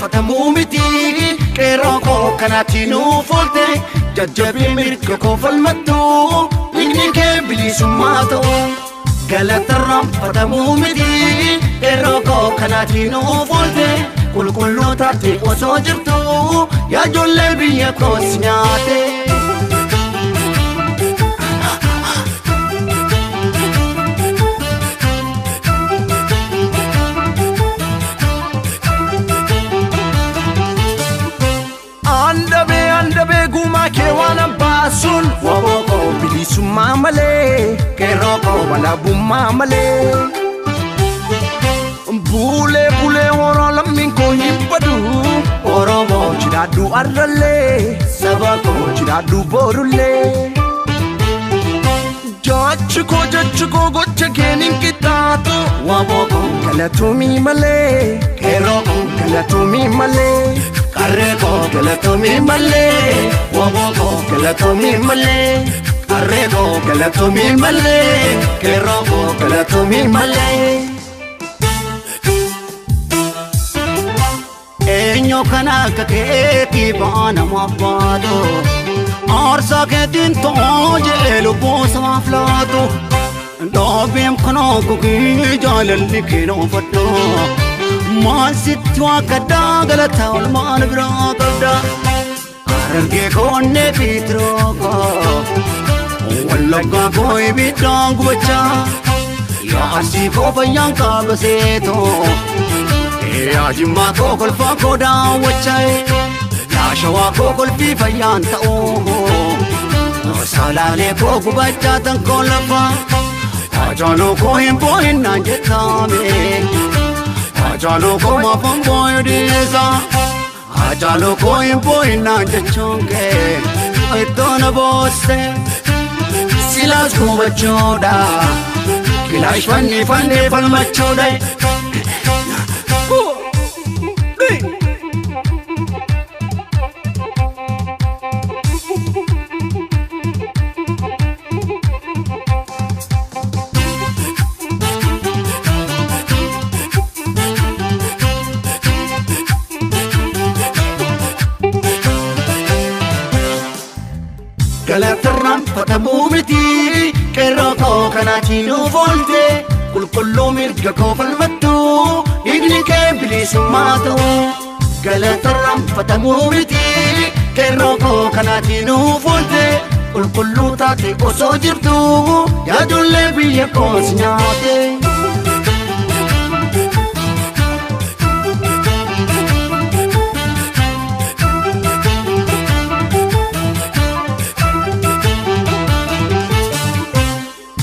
tarraanfatamuu miti qeerroo koo kanaatti nuuf oolte jajjabii mirga koo falmattu dhiigni kee bilisummaa ta'u gala tarraanfatamuu miti qeerroo koo kanaatti nuuf oolte qulqulluu taate osoo jirtu yaa ijoollee biyya koos nyaate. Andabe guma ke wana basun waboko bilisummaa malee qeerroo koo walabummaa malee bule woro lammiin koo hibbadu Oromoo jiraadhu arrallee saba koo jiraadhu borullee jechi koo gocha keenin qixxaatu waboko galatumii malee qeerroo koo galatumii malee qarree koo galatumii malee waboo koo galatumii malee qarree koo galatumii malee qeerroo koo galatumii malee. Eenyu kana akka keetii baana mabbaatu aarsaa keetiin ta'oo jedhee lubbuu samaaf laatu dhaabeem kanaa gogii jaalalli keenoo fadhu. Maal sitti waakadhaa galataa olmaan biraa qabda Harargee koonnee fiitiroo koo Wallaggaa koo ibiddaan gubachaa yaa Arsii koo fayyaan kaaba seetoo yaa Jimmaa koo kolfaa koo daawwachaa yaa Shawaa koo kolfii fayyaan ta'uu Salaalee koo gubachaa tan koo lafaa Haajaaloo koo hin boo'innaan jettaame Haajaaloo koo maafan boo'idhiisa Haajaaloo koo hin boo'innaan jechuun kee ittoo na boosse silaas gubachuudha kilaash fannee falmachuudha. Gala tarraanfatamuu miti qeerroo koo kanaatti nuuf oolte qulqulluu mirga koo falmattu dhiigni kee bilisummaa ta'u gala tarraanfatamuu miti qeerroo koo kanaatti nuuf oolte qulqulluu taate osoo jirtu yaa ijoollee biyya koos nyaate.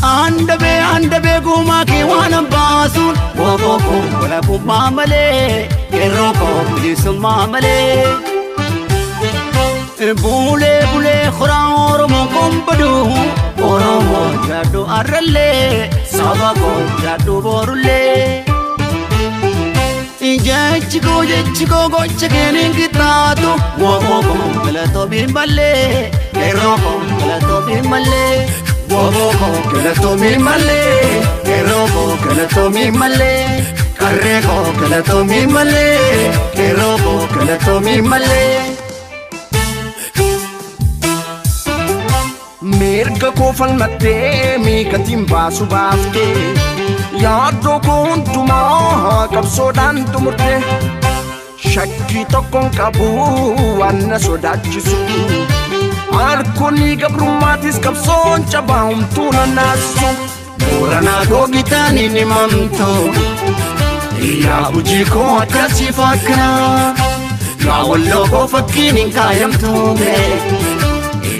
Andabe guma ke wana basun waboo koo walabummaa malee qeerroo koo bilisummaa malee bule khoraa Oromoo kombadu Oromoo jiraadhu arrallee saba koo jiraadhu borullee jechi koo gocha keenin qixxaatu waboo koo galatumii malee qeerroo koo galatumii malee waboo koo galatumii malee qeerroo koo galatumii malee qarree koo galatumii malee qeerroo koo galatumii malee. Mirga koo falmattee miikatiin baasu baaftee yaaddoo koo hundumaa qabsoodhaan xumurte shakkii tokkoon qabu waan na sodaachisu harkoonni gabrummaatis qabsoon cabaa humtuu nanaasu Booranaa googitaan hin himamtu yaa hojii koo akkasii fakkaa yaa Walloo koo fakkiin hin kaayamtuune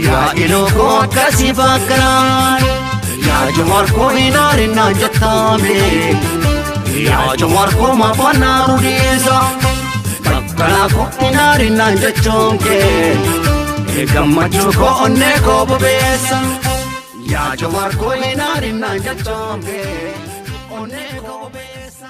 yaa Iluu koo akkasii fakkaa yaa Jawaar koo hin aarinnaan jettaame yaa Jawaar koo maafaan naaru dhiisa bakkalaa koo hin aarinnaan jechuun kee gammachuu koo onnee koo bobeessa yaa Jawaar koo hin aarinnaan jechuun kee onnee koo bobeessa.